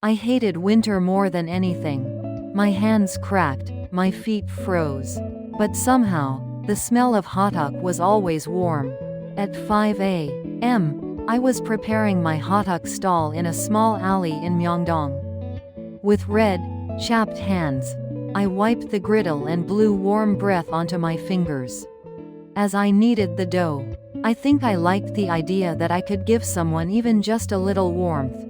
I hated winter more than anything. My hands cracked, my feet froze. But somehow, the smell of hotteok was always warm. At 5 a.m., I was preparing my hotteok stall in a small alley in Myeongdong. With red, chapped hands, I wiped the griddle and blew warm breath onto my fingers. As I kneaded the dough, I think I liked the idea that I could give someone even just a little warmth.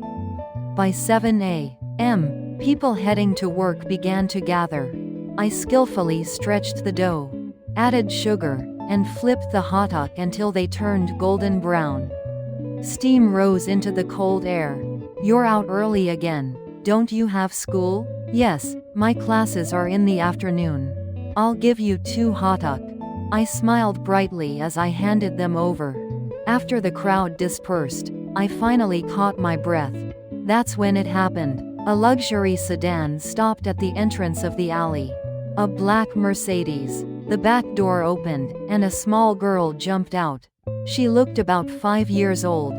By 7 a.m., people heading to work began to gather. I skillfully stretched the dough, added sugar, and flipped the hotteok until they turned golden brown. Steam rose into the cold air. "You're out early again. Don't you have school?" "Yes, my classes are in the afternoon. I'll give you 2 hotteok." I smiled brightly as I handed them over. After the crowd dispersed, I finally caught my breath. That's when it happened. A luxury sedan stopped at the entrance of the alley. A black Mercedes. The back door opened, and a small girl jumped out. She looked about 5 years old,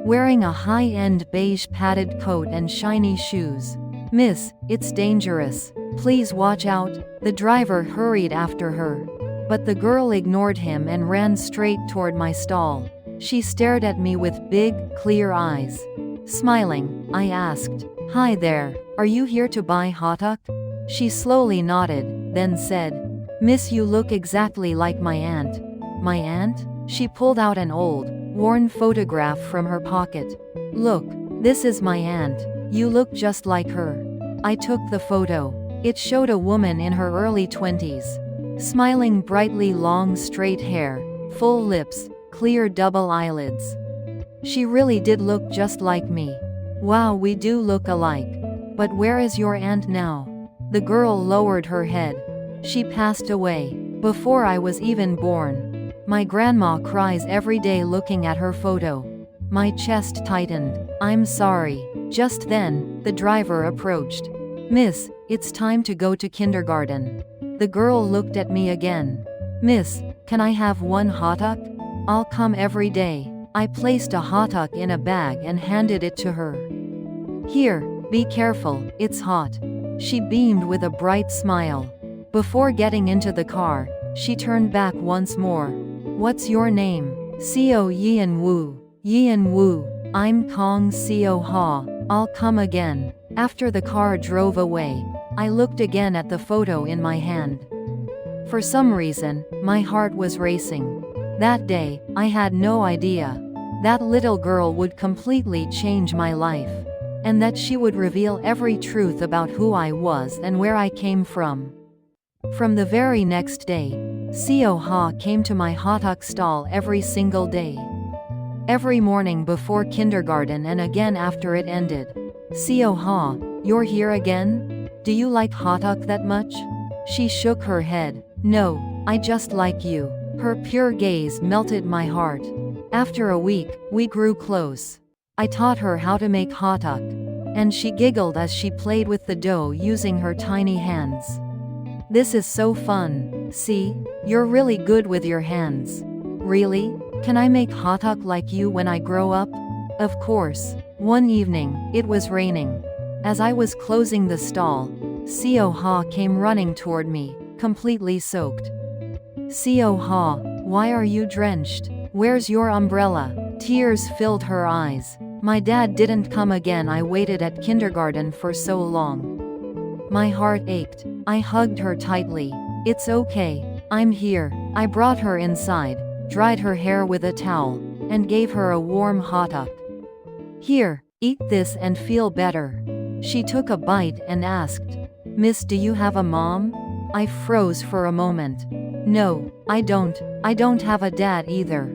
wearing a high-end beige padded coat and shiny shoes. "Miss, it's dangerous. Please watch out." The driver hurried after her. But the girl ignored him and ran straight toward my stall. She stared at me with big, clear eyes. Smiling, I asked, "Hi there, are you here to buy hotteok?" She slowly nodded, then said, "Miss, you look exactly like my aunt." "My aunt?" She pulled out an old, worn photograph from her pocket. "Look, this is my aunt. You look just like her." I took the photo. It showed a woman in her early 20s. Smiling brightly, long straight hair, full lips, clear double eyelids. She really did look just like me. Wow, we do look alike. But where is your aunt now? The girl lowered her head. She passed away before I was even born. My grandma cries every day looking at her photo. My chest tightened. "I'm sorry." Just then, the driver approached. "Miss, it's time to go to kindergarten." The girl looked at me again. "Miss, can I have 1 hotteok?" "I'll come every day." I placed a hotteok in a bag and handed it to her. "Here, be careful, it's hot." She beamed with a bright smile. Before getting into the car, she turned back once more. "What's your name?" "Seo Yeon-woo." "Yeon-woo. I'm Kang Seo-ha. I'll come again." After the car drove away, I looked again at the photo in my hand. For some reason, my heart was racing. That day, I had no idea that little girl would completely change my life, and that she would reveal every truth about who I was and where I came from. From the very next day, Seo-ha came to my hotteok stall every single day. Every morning before kindergarten and again after it ended. "Seo-ha, you're here again? Do you like hotteok that much?" She shook her head. "No, I just like you." Her pure gaze melted my heart. After a week, we grew close. I taught her how to make hotteok, and she giggled as she played with the dough using her tiny hands. "This is so fun. See, you're really good with your hands." "Really? Can I make hotteok like you when I grow up?" "Of course." One evening, it was raining. As I was closing the stall, Seo-ha came running toward me, completely soaked. "Seo-ha, why are you drenched? Where's your umbrella?" Tears filled her eyes. "My dad didn't come again. I waited at kindergarten for so long." My heart ached. I hugged her tightly. "It's okay. I'm here." I brought her inside, dried her hair with a towel, and gave her a warm hotteok. "Here, eat this and feel better." She took a bite and asked, "Miss, do you have a mom?" I froze for a moment. "No, I don't. I don't have a dad either."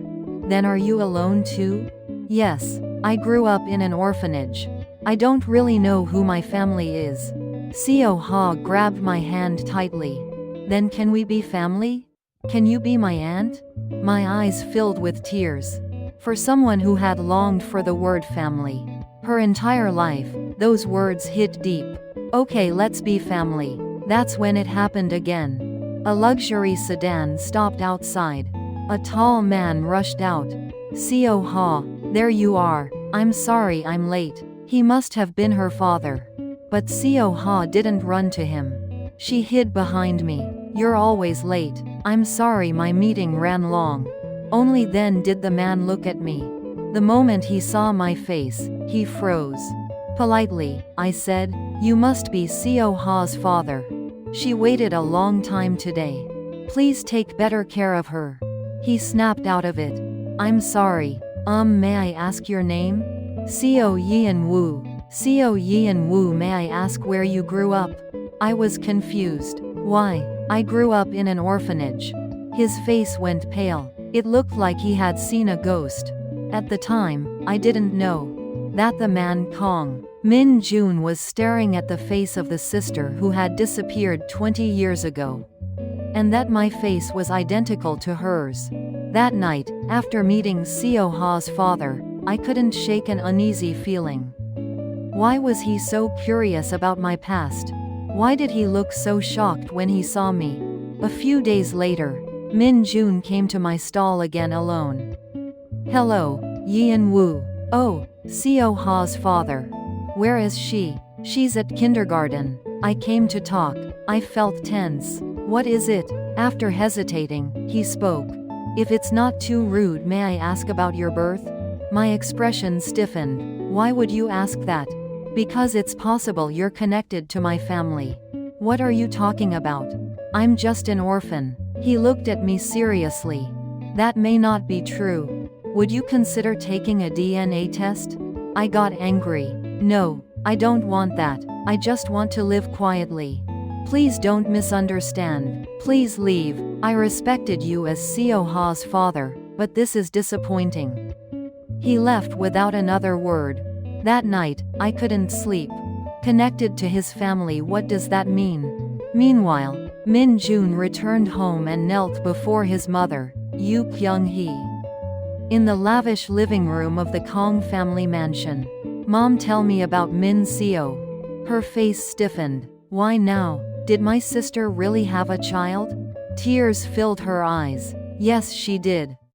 "Then are you alone too?" "Yes, I grew up in an orphanage. I don't really know who my family is." Seo-ha grabbed my hand tightly. "Then can we be family? Can you be my aunt?" My eyes filled with tears. For someone who had longed for the word family her entire life, those words hit deep. "Okay, let's be family." That's when it happened again. A luxury sedan stopped outside. A tall man rushed out. "Seo-ha, there you are. I'm sorry I'm late." He must have been her father. But Seo-ha didn't run to him. She hid behind me. You're always late. I'm sorry my meeting ran long. Only then did the man look at me. The moment he saw my face, he froze. Politely, I said, "You must be Seo-ha's father. She waited a long time today. Please take better care of her." He snapped out of it. "I'm sorry. May I ask your name?" "Seo Yeon-woo." "Seo Yeon-woo, may I ask where you grew up?" I was confused. "Why, I grew up in an orphanage." His face went pale. It looked like he had seen a ghost. At the time, I didn't know that the man Kang Min-jun was staring at the face of the sister who had disappeared 20 years ago. And that my face was identical to hers. That night, after meeting Seo-ha's father, I couldn't shake an uneasy feeling. Why was he so curious about my past? Why did he look so shocked when he saw me? A few days later, Min-jun came to my stall again alone. "Hello, Yeon-woo." "Oh, Seo-ha's father. Where is she?" "She's at kindergarten." I came to talk. I felt tense. "What is it?" After hesitating, he spoke. "If it's not too rude, may I ask about your birth?" My expression stiffened. "Why would you ask that?" "Because it's possible you're connected to my family." "What are you talking about?" "I'm just an orphan." He looked at me seriously. "That may not be true. Would you consider taking a DNA test?" I got angry. "No, I don't want that. I just want to live quietly. Please don't misunderstand. Please leave. I respected you as Seo-ha's father, but this is disappointing." He left without another word. That night, I couldn't sleep. Connected to his family, what does that mean? Meanwhile, Min-jun returned home and knelt before his mother, Yoo Kyung-hee, in the lavish living room of the Kang family mansion. "Mom, tell me about Min Seo." Her face stiffened. "Why now? Did my sister really have a child?" Tears filled her eyes. "Yes, she did.